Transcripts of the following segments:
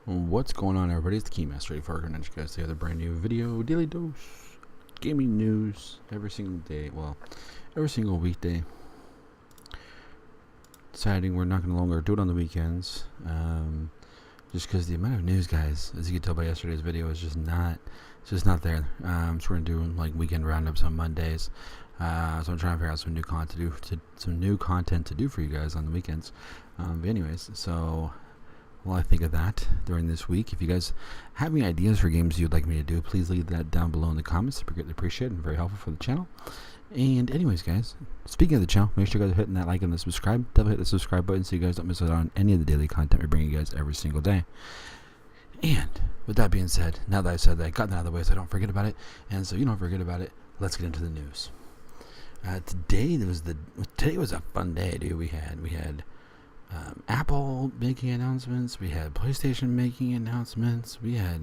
What's going on, everybody? It's the Keymaster 84 coming at you guys the other brand new video, daily dose, gaming news every single day. Well, every single weekday. Deciding we're not going to longer do it on the weekends, just because the amount of news, guys, as you can tell by yesterday's video, is just not there. So we're going to do like weekend roundups on Mondays. So I'm trying to figure out some new content to do for you guys on the weekends. But anyways, so. Well, I think of that during this week. If you guys have any ideas for games you'd like me to do, please leave that down below in the comments. I greatly appreciate it and very helpful for the channel. And anyways, guys, speaking of the channel, make sure you guys are hitting that like and the subscribe. Definitely hit the subscribe button so you guys don't miss out on any of the daily content we bring you guys every single day. And with that being said, now that I said that, I got that out of the way so I don't forget about it. And so you don't forget about it, let's get into the news. Today was a fun day, dude. We had Apple making announcements, we had PlayStation making announcements, we had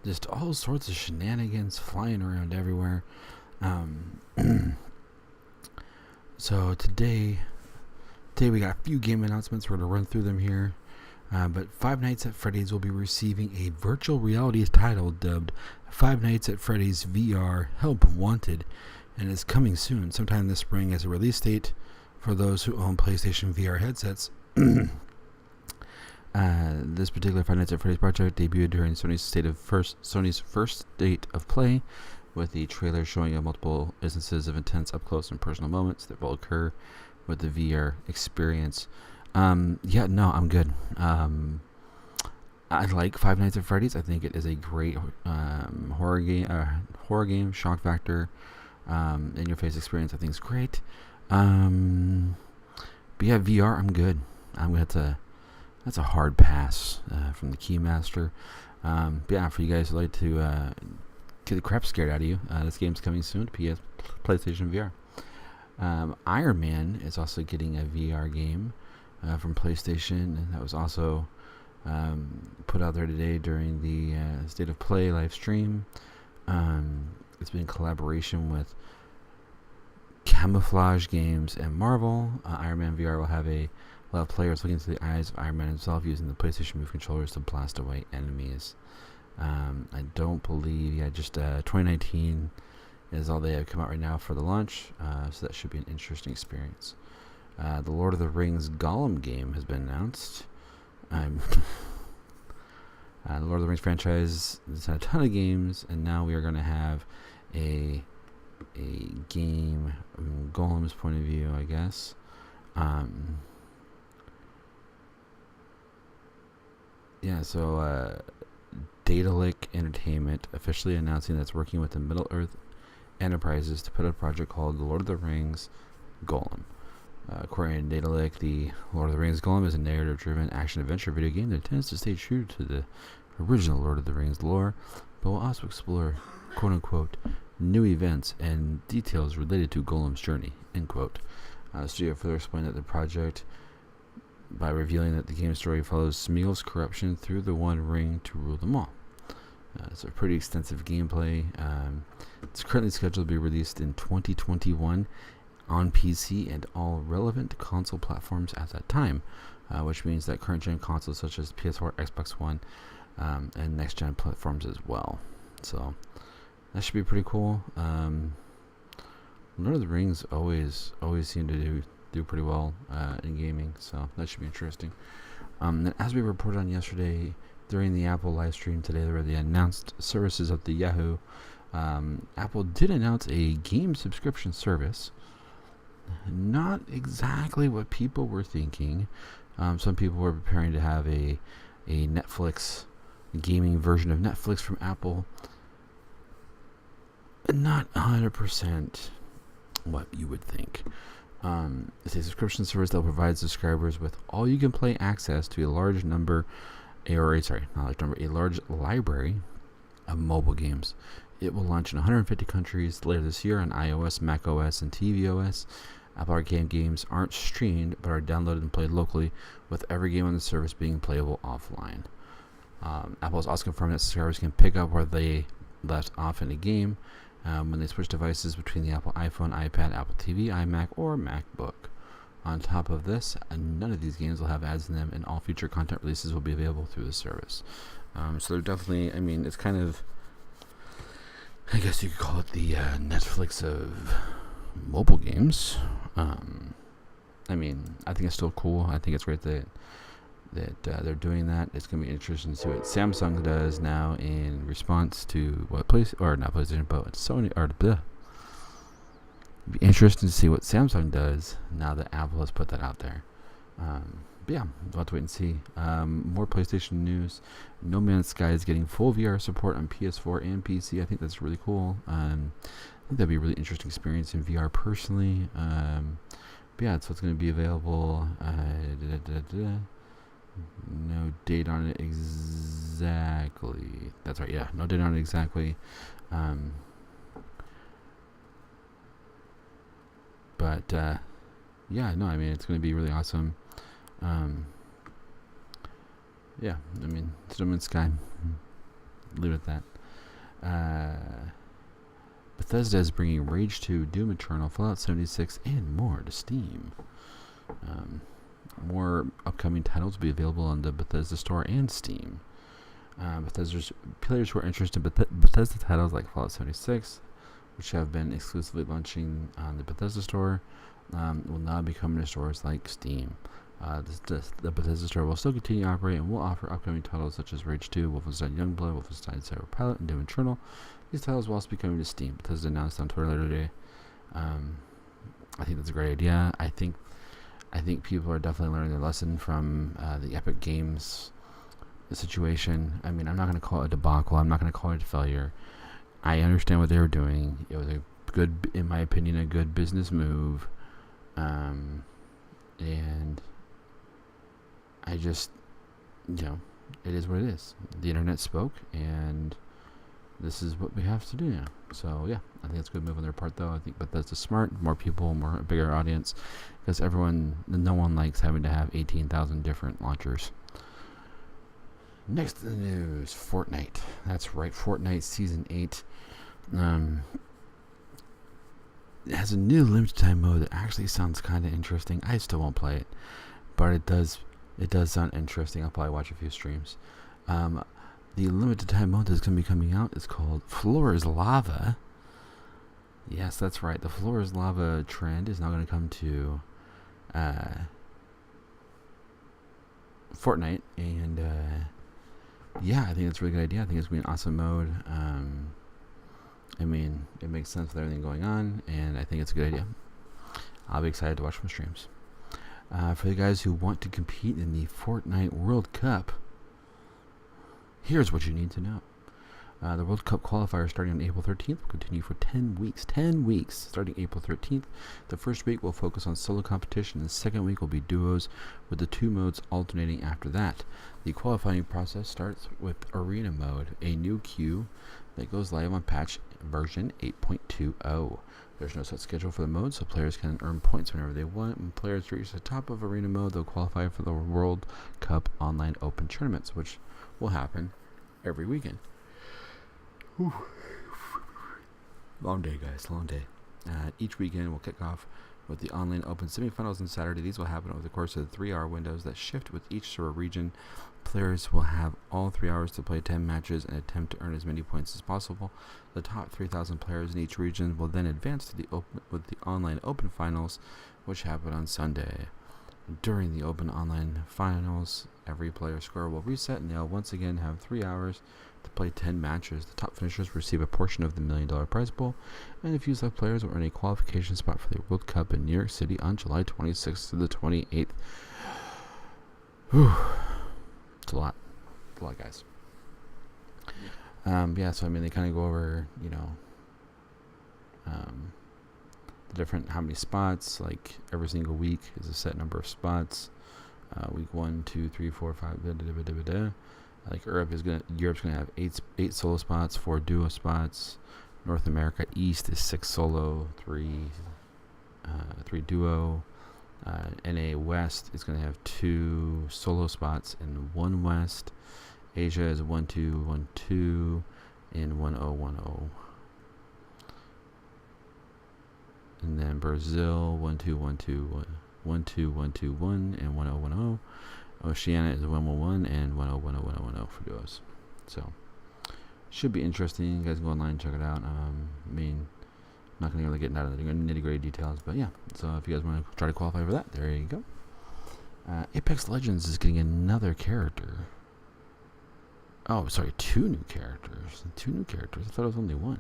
just all sorts of shenanigans flying around everywhere. So today we got a few game announcements. We're going to run through them here. But Five Nights at Freddy's will be receiving a virtual reality title dubbed Five Nights at Freddy's VR Help Wanted, and is coming soon, sometime this spring, as a release date for those who own PlayStation VR headsets. This particular Five Nights at Freddy's project debuted during Sony's first state of play, with the trailer showing multiple instances of intense up-close and personal moments that will occur with the VR experience. I'm good. I like Five Nights at Freddy's. I think it is a great horror game, shock factor, in-your-face experience. I think it's great. But yeah, VR, I'm good. That's a hard pass from the Keymaster. But yeah, for you guys who like to get the crap scared out of you, this game's coming soon to PlayStation VR. Iron Man is also getting a VR game from PlayStation, and that was also put out there today during the State of Play live stream. It's been in collaboration with Camouflage Games and Marvel. Iron Man VR will have players looking into the eyes of Iron Man himself using the PlayStation Move controllers to blast away enemies. I don't believe, 2019 is all they have come out right now for the launch, so that should be an interesting experience. The Lord of the Rings Gollum game has been announced. The Lord of the Rings franchise has had a ton of games, and now we are going to have a game from Gollum's point of view, I guess. Daedalic Entertainment officially announcing that it's working with the Middle-earth Enterprises to put out a project called The Lord of the Rings Gollum. According to Daedalic, the Lord of the Rings Gollum is a narrative-driven action-adventure video game that intends to stay true to the original Lord of the Rings lore, but will also explore, quote-unquote, new events and details related to Gollum's journey, end quote. The studio further explained that the project by revealing that the game story follows Smeagol's corruption through the One Ring to rule them all. It's a pretty extensive gameplay. It's currently scheduled to be released in 2021 on PC and all relevant console platforms at that time, which means that current-gen consoles such as PS4, Xbox One, and next-gen platforms as well. So that should be pretty cool. Lord of the Rings always seem to do pretty well in gaming, so that should be interesting. And as we reported on yesterday during the Apple live stream today, there were the announced services of the Yahoo. Apple did announce a game subscription service. Not exactly what people were thinking. Some people were preparing to have a Netflix gaming version of Netflix from Apple. Not 100% what you would think. It's a subscription service that will provide subscribers with all-you-can-play access to a large library of mobile games. It will launch in 150 countries later this year on iOS, macOS, and tvOS. Apple Arcade games aren't streamed but are downloaded and played locally, with every game on the service being playable offline. Apple has also confirmed that subscribers can pick up where they left off in a game when they switch devices between the Apple iPhone, iPad, Apple TV, iMac, or MacBook. On top of this, none of these games will have ads in them, and all future content releases will be available through the service. So they're definitely, I mean, it's kind of, I guess you could call it the Netflix of mobile games. I mean, I think it's still cool. I think it's great that they're doing that. It's going to be interesting to see what Samsung does now in response to what not PlayStation, but Sony, or It'd be interesting to see what Samsung does now that Apple has put that out there. But yeah, we'll have to wait and see. More PlayStation news. No Man's Sky is getting full VR support on PS4 and PC. I think that's really cool. I think that'd be a really interesting experience in VR personally. But yeah, so it's going to be available. No date on it exactly. That's right, yeah. No date on it exactly. But yeah, no, I mean, it's going to be really awesome. Yeah, I mean, No Man's Sky. Leave it at that. Bethesda is bringing Rage 2, Doom Eternal, Fallout 76, and more to Steam. More upcoming titles will be available on the Bethesda Store and Steam. Bethesda's players who are interested in Bethesda titles like Fallout 76, which have been exclusively launching on the Bethesda Store, will now be coming to stores like Steam. The Bethesda Store will still continue to operate and will offer upcoming titles such as Rage 2, Wolfenstein Youngblood, Wolfenstein Cyber Pilot, and Doom Eternal. These titles will also be coming to Steam. Bethesda announced on Twitter later today. I think that's a great idea. I think people are definitely learning their lesson from the Epic Games situation. I mean, I'm not going to call it a debacle. I'm not going to call it a failure. I understand what they were doing. It was a good, in my opinion, a good business move. And I just, it is what it is. The internet spoke, and this is what we have to do now. So yeah, I think it's a good move on their part, though. I think Bethesda's smart, more people, bigger audience, because no one likes having to have 18,000 different launchers. Next in the news, Fortnite. That's right, Fortnite Season 8 it has a new limited time mode that actually sounds kind of interesting. I still won't play it, but it does sound interesting. I'll probably watch a few streams. The limited time mode that's going to be coming out is called Floor is Lava. Yes, that's right. The Floor is Lava trend is now going to come to Fortnite, and yeah, I think that's a really good idea. I think it's going to be an awesome mode. I mean, it makes sense with everything going on, and I think it's a good idea. I'll be excited to watch some streams. For the guys who want to compete in the Fortnite World Cup, here's what you need to know. The World Cup qualifiers starting on April 13th will continue for 10 weeks. 10 weeks starting April 13th. The first week will focus on solo competition. The second week will be duos, with the two modes alternating after that. The qualifying process starts with Arena Mode, a new queue that goes live on patch version 8.20. There's no set schedule for the mode, so players can earn points whenever they want. When players reach the top of Arena Mode, they'll qualify for the World Cup Online Open Tournaments, which will happen every weekend. Whew. Long day, guys. Long day. Each weekend will kick off with the Online Open semifinals on Saturday. These will happen over the course of the 3-hour windows that shift with each sort of region. Players will have all 3 hours to play 10 matches and attempt to earn as many points as possible. The top 3,000 players in each region will then advance to the Online Open finals, which happen on Sunday. During the Open Online finals, every player's score will reset, and they'll once again have 3 hours to play 10 matches. The top finishers receive a portion of the $1 million prize pool, and a few select players will earn a qualification spot for the World Cup in New York City on July 26th to the 28th. Whew. It's a lot. It's a lot, guys. Yeah, so I mean, they kind of go over, the different, how many spots, like every single week is a set number of spots. Week 1, 2, 3, 4, 5, like Europe's gonna have eight solo spots, 4 duo spots. North America East is 6 solo, 3 duo. NA West is gonna have 2 solo spots and 1 West. Asia is 1, 2, 1, 2, and 1, 0, 1, 0. And then Brazil 1, 2, 1, 2, 1, 12121 and 1010. Oceania is 111 and 101010 for duos. So should be interesting. You guys go online and check it out. I mean, not going to really get into the nitty gritty details, but yeah. So if you guys want to try to qualify for that, there you go. Apex Legends is getting another character. Oh, sorry, 2 new characters. 2 new characters. I thought it was only 1.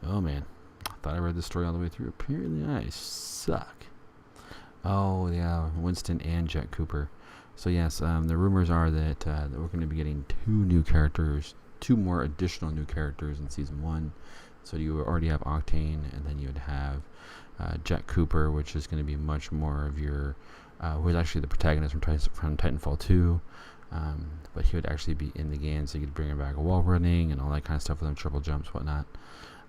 Oh man, I thought I read the story all the way through. Apparently, I suck. Oh yeah, Winston and Jack Cooper. So yes, the rumors are that we're going to be getting 2 new characters, 2 more additional new characters in season 1. So you already have Octane, and then you would have Jack Cooper, which is going to be much more of your, who is actually the protagonist from Titanfall 2. But he would actually be in the game, so you could bring him back a wall running and all that kind of stuff with him, triple jumps, whatnot.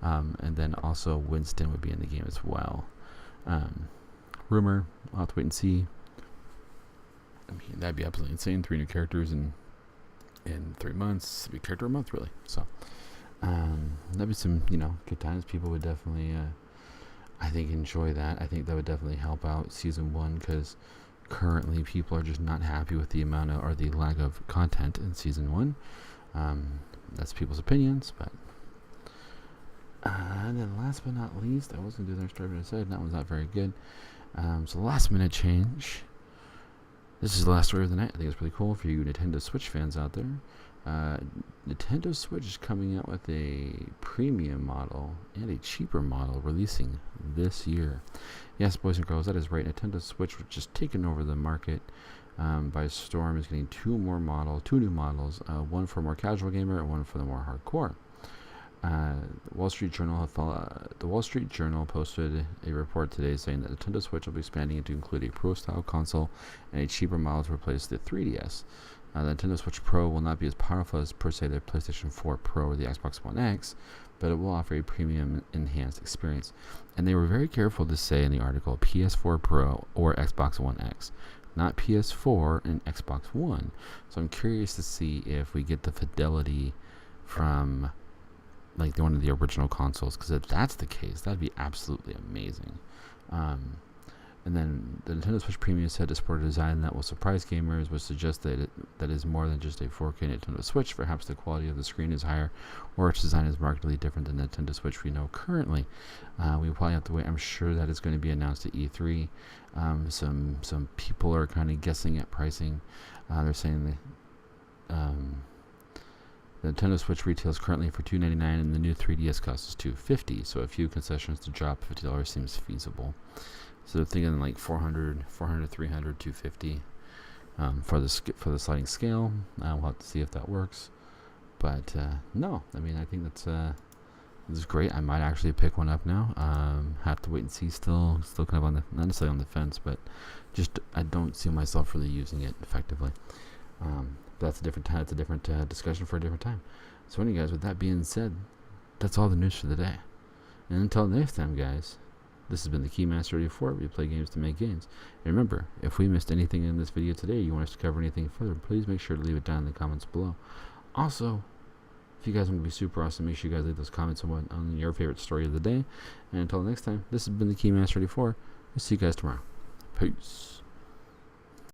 And then also Winston would be in the game as well. Rumor, I'll have to wait and see. I mean, that'd be absolutely insane. 3 new characters in 3 months. It'd be a character a month, really. So that'd be some, good times. People would definitely, I think, enjoy that. I think that would definitely help out season 1, because currently people are just not happy with the amount of, or the lack of content in season 1. That's people's opinions, but and then last but not least, I was going to do the next driver I said. That one's not very good. So last minute change. This is the last story of the night. I think it's pretty cool for you Nintendo Switch fans out there. Nintendo Switch is coming out with a premium model and a cheaper model releasing this year. Yes, boys and girls, that is right. Nintendo Switch, which is taking over the market by storm, is getting 2 new models, one for a more casual gamer and one for the more hardcore. The Wall Street Journal posted a report today saying that Nintendo Switch will be expanding to include a Pro-style console and a cheaper model to replace the 3DS. The Nintendo Switch Pro will not be as powerful as, per se, the PlayStation 4 Pro or the Xbox One X, but it will offer a premium enhanced experience. And they were very careful to say in the article PS4 Pro or Xbox One X, not PS4 and Xbox One. So I'm curious to see if we get the fidelity from like one of the original consoles, because if that's the case, that'd be absolutely amazing. And then the Nintendo Switch Premium is said to support a design that will surprise gamers, which suggests that that is more than just a 4K Nintendo Switch. Perhaps the quality of the screen is higher, or its design is markedly different than the Nintendo Switch we know currently. We probably have to wait. I'm sure that it's going to be announced at E3. Some people are kind of guessing at pricing. They're saying that the Nintendo Switch retails currently for $299, and the new 3DS costs $250. So a few concessions to drop $50 seems feasible. So they're thinking like 400, 300, 250 for the sliding scale. We'll have to see if that works. But no, I mean, I think that's great. I might actually pick one up now. Have to wait and see. Still kind of on the, not necessarily on the fence, but just I don't see myself really using it effectively. That's a different time. It's a different discussion for a different time. So anyway, guys, with that being said, that's all the news for the day. And until next time, guys, this has been the Keymaster 84. We play games to make gains. And remember, if we missed anything in this video today, you want us to cover anything further, please make sure to leave it down in the comments below. Also, if you guys want to be super awesome, make sure you guys leave those comments on your favorite story of the day. And until next time, this has been the Keymaster 84. We'll see you guys tomorrow. Peace.